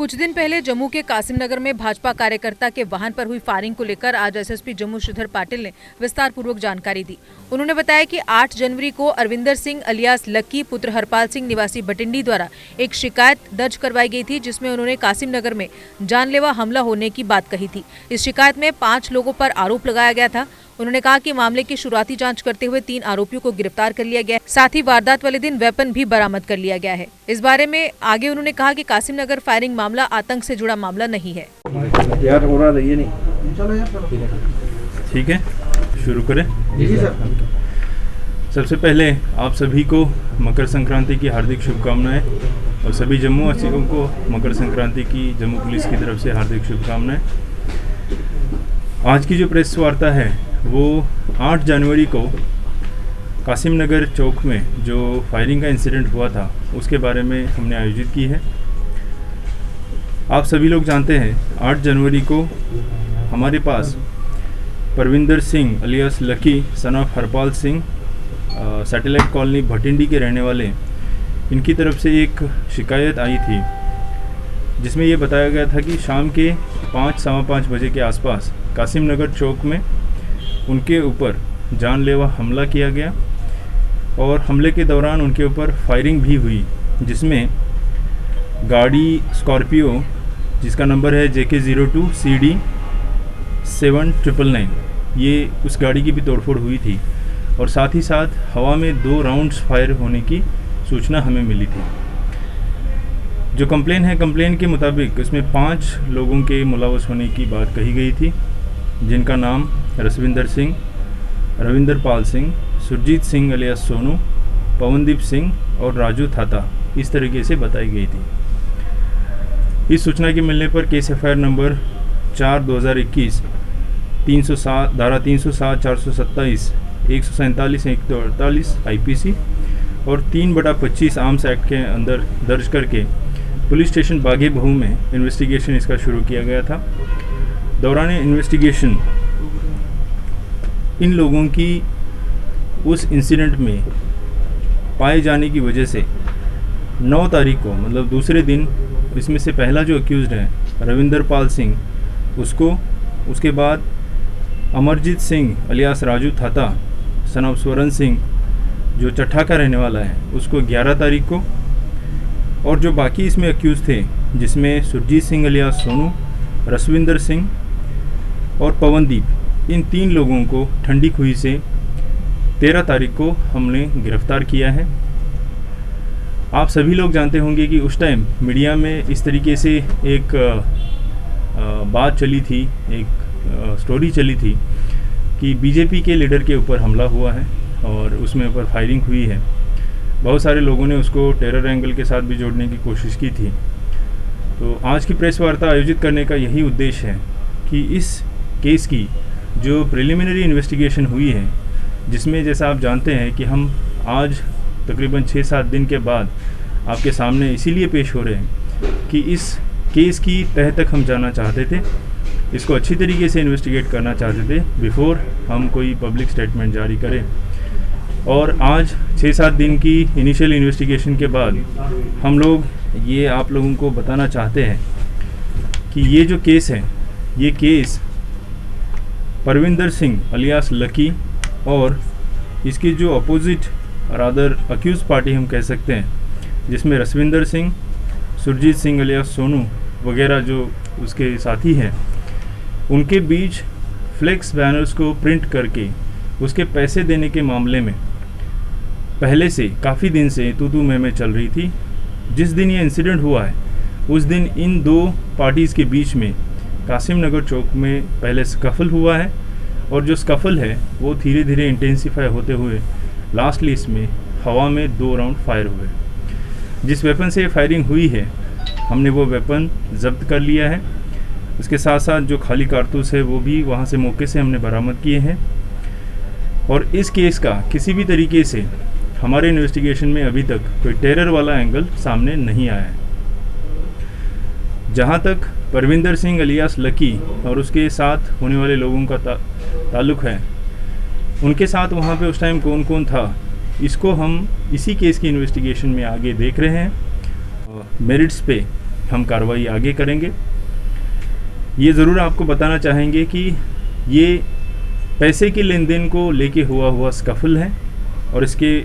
कुछ दिन पहले जम्मू के कासिम नगर में भाजपा कार्यकर्ता के वाहन पर हुई फायरिंग को लेकर आज एसएसपी जम्मू श्रीधर पाटिल ने विस्तार पूर्वक जानकारी दी। उन्होंने बताया कि 8 जनवरी को अरविंदर सिंह अलियास लक्की पुत्र हरपाल सिंह निवासी बटिंडी द्वारा एक शिकायत दर्ज करवाई गई थी, जिसमें उन्होंने कासिम नगर में जानलेवा हमला होने की बात कही थी। इस शिकायत में 5 लोगों पर आरोप लगाया गया था। उन्होंने कहा कि मामले की शुरुआती जांच करते हुए 3 आरोपियों को गिरफ्तार कर लिया गया है। साथ ही वारदात वाले दिन वेपन भी बरामद कर लिया गया है। इस बारे में आगे उन्होंने कहा कि कासिम नगर फायरिंग मामला आतंक से जुड़ा मामला नहीं है। यार हो रहा है नहीं, ठीक है, शुरू करें। सबसे पहले आप सभी को मकर संक्रांति की हार्दिक शुभकामनाएं और सभी जम्मू वासियों को मकर संक्रांति की जम्मू पुलिस की तरफ से हार्दिक शुभकामनाएं। आज की जो प्रेस वार्ता है वो 8 जनवरी को कासिम नगर चौक में जो फायरिंग का इंसिडेंट हुआ था उसके बारे में हमने आयोजित की है। आप सभी लोग जानते हैं 8 जनवरी को हमारे पास Parvinder Singh alias Lucky son of Harpal Singh satellite colony Bhatindi के रहने वाले, इनकी तरफ से एक शिकायत आई थी जिसमें ये बताया गया था कि शाम के 5-5:15 बजे के आसपास कासिम नगर चौक में उनके ऊपर जानलेवा हमला किया गया और हमले के दौरान उनके ऊपर फायरिंग भी हुई, जिसमें गाड़ी स्कॉर्पियो जिसका नंबर है JK02 CD 7999, ये उस गाड़ी की भी तोड़फोड़ हुई थी और साथ ही साथ हवा में 2 राउंड्स फायर होने की सूचना हमें मिली थी। जो कंप्लेन है, कंप्लेन के मुताबिक इसमें 5 लोगों के मुलव्वस होने की बात कही गई थी, जिनका नाम रसविंदर सिंह, रविंदर पाल सिंह, सुरजीत सिंह अलियास सोनू, पवनदीप सिंह और राजू थाता इस तरीके से बताई गई थी। इस सूचना के मिलने पर केस FIR नंबर 4/2021 307 धारा 307 427 147 148 IPC और 3/25 आर्म्स एक्ट के अंदर दर्ज करके पुलिस स्टेशन बागे बहू में इन्वेस्टिगेशन इसका शुरू किया गया था। दौरान इन्वेस्टिगेशन इन लोगों की उस इंसिडेंट में पाए जाने की वजह से 9 तारीख को, मतलब दूसरे दिन, इसमें से पहला जो अक्यूज़ड है रविंदर पाल सिंह, उसको, उसके बाद Amarjit Singh alias Raju Thata son of Swaran Singh जो चट्ठा का रहने वाला है, उसको 11 तारीख को, और जो बाकी इसमें अक्यूज़ थे जिसमें सुरजीत सिंह अलियास सोनू, रसविंदर सिंह और पवनदीप, इन 3 लोगों को ठंडी खुई से 13 तारीख को हमने गिरफ्तार किया है। आप सभी लोग जानते होंगे कि उस टाइम मीडिया में इस तरीके से एक बात चली थी, एक स्टोरी चली थी कि बीजेपी के लीडर के ऊपर हमला हुआ है और उसमें ऊपर फायरिंग हुई है। बहुत सारे लोगों ने उसको टेरर एंगल के साथ भी जोड़ने की कोशिश की थी। तो आज की प्रेस वार्ता आयोजित करने का यही उद्देश्य है कि इस केस की जो प्रिलिमिनरी इन्वेस्टिगेशन हुई है, जिसमें जैसा आप जानते हैं कि हम आज तकरीबन 6-7 दिन के बाद आपके सामने इसीलिए पेश हो रहे हैं कि इस केस की तह तक हम जाना चाहते थे, इसको अच्छी तरीके से इन्वेस्टिगेट करना चाहते थे बिफोर हम कोई पब्लिक स्टेटमेंट जारी करें। और आज 6-7 दिन की इनिशियल इन्वेस्टिगेशन के बाद हम लोग ये आप लोगों को बताना चाहते हैं कि ये जो केस है, ये case Parvinder Singh alias lucky और इसकी जो अपोजिट रादर अक्यूज़ पार्टी हम कह सकते हैं, जिसमें रसविंदर सिंह, सुरजीत सिंह अलियास सोनू वगैरह जो उसके साथी हैं, उनके बीच फ्लेक्स बैनर्स को प्रिंट करके उसके पैसे देने के मामले में पहले से काफ़ी दिन से तू मैं चल रही थी। जिस दिन ये इंसिडेंट हुआ है उस दिन इन 2 पार्टीज़ के बीच में कासिम नगर चौक में पहले स्कफल हुआ है और जो स्कफल है वो धीरे धीरे इंटेंसिफाई होते हुए लास्टली इसमें हवा में 2 राउंड फायर हुए। जिस वेपन से फायरिंग हुई है हमने वो वेपन जब्त कर लिया है। उसके साथ साथ जो खाली कारतूस है वो भी वहाँ से मौके से हमने बरामद किए हैं। और इस केस का किसी भी तरीके से हमारे इन्वेस्टिगेशन में अभी तक कोई टेरर वाला एंगल सामने नहीं आया है। जहाँ तक परविंदर सिंह अलियास लकी और उसके साथ होने वाले लोगों का ताल्लुक़ है, उनके साथ वहाँ पे उस टाइम कौन कौन था, इसको हम इसी केस की इन्वेस्टिगेशन में आगे देख रहे हैं। मेरिट्स पे हम कार्रवाई आगे करेंगे। ये ज़रूर आपको बताना चाहेंगे कि ये पैसे के लेन देन को लेके हुआ स्कफल है और इसके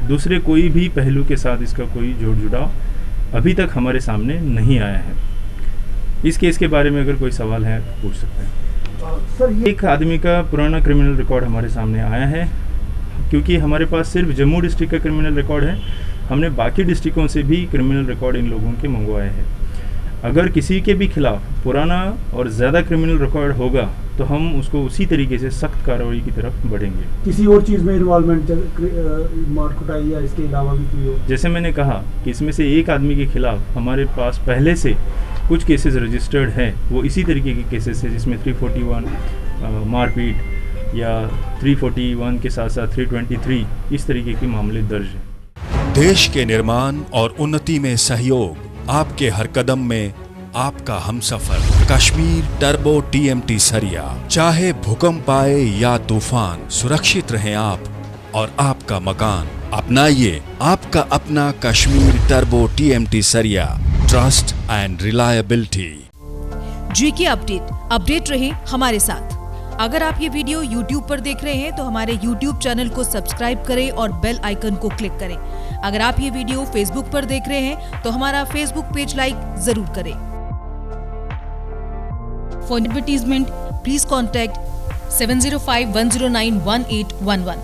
दूसरे कोई भी पहलू के साथ इसका कोई जोड़ जुड़ाव अभी तक हमारे सामने नहीं आया है। इस केस के बारे में अगर कोई सवाल है तो पूछ सकते हैं। सर एक आदमी का पुराना क्रिमिनल रिकॉर्ड हमारे सामने आया है, क्योंकि हमारे पास सिर्फ जम्मू डिस्ट्रिक्ट का क्रिमिनल रिकॉर्ड है, हमने बाकी डिस्ट्रिक्टों से भी क्रिमिनल रिकॉर्ड इन लोगों के मंगवाए हैं। अगर किसी के भी खिलाफ पुराना और ज़्यादा क्रिमिनल रिकॉर्ड होगा तो हम उसको उसी तरीके से सख्त कार्रवाई की तरफ बढ़ेंगे। किसी और चीज़ में इन्वॉल्वमेंट, मार कुटाई या इसके अलावा भी कोई हो? जैसे मैंने कहा कि इसमें से एक आदमी के खिलाफ हमारे पास पहले से कुछ केसेस रजिस्टर्ड हैं, वो इसी तरीके के केसेस है जिसमें 341 मारपीट या 341 के साथ साथ 323 इस तरीके के मामले दर्ज हैं। देश के निर्माण और उन्नति में सहयोग, आपके हर कदम में आपका हमसफर। कश्मीर टर्बो TMT सरिया, चाहे भूकंप आए या तूफान, सुरक्षित रहें आप और आपका मकान। अपनाइए आपका अपना कश्मीर टर्बो TMT सरिया, trust and reliability. GK update रहे हमारे साथ। अगर आप ये वीडियो YouTube पर देख रहे हैं तो हमारे YouTube चैनल को सब्सक्राइब करें और बेल आइकन को क्लिक करें। अगर आप ये वीडियो Facebook पर देख रहे हैं तो हमारा Facebook पेज लाइक जरूर करें। For advertisement please contact 7051091811।